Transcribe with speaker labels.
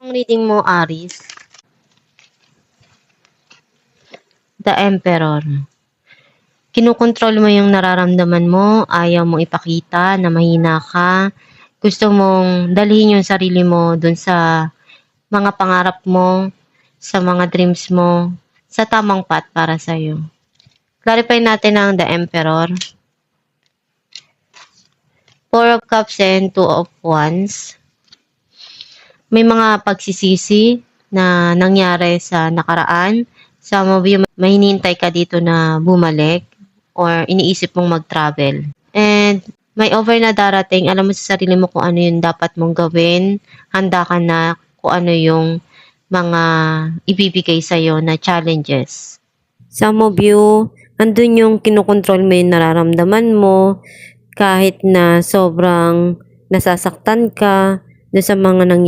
Speaker 1: Ang reading mo, Aries, the Emperor. Kinukontrol mo yung nararamdaman mo, ayaw mong ipakita na mahina ka, gusto mong dalhin yung sarili mo dun sa mga pangarap mo, sa mga dreams mo, sa tamang path para sa'yo. Clarify natin ang the Emperor. Four of Cups and Two of Wands. May mga pagsisisi na nangyari sa nakaraan. Some of you, may hinihintay ka dito na bumalik or iniisip mong mag-travel. And may over na darating, alam mo sa sarili mo kung ano yung dapat mong gawin. Handa ka na kung ano yung mga ibibigay sa'yo na challenges. Some of you, andun yung kinokontrol mo yung nararamdaman mo kahit na sobrang nasasaktan ka doon sa mga nangyayari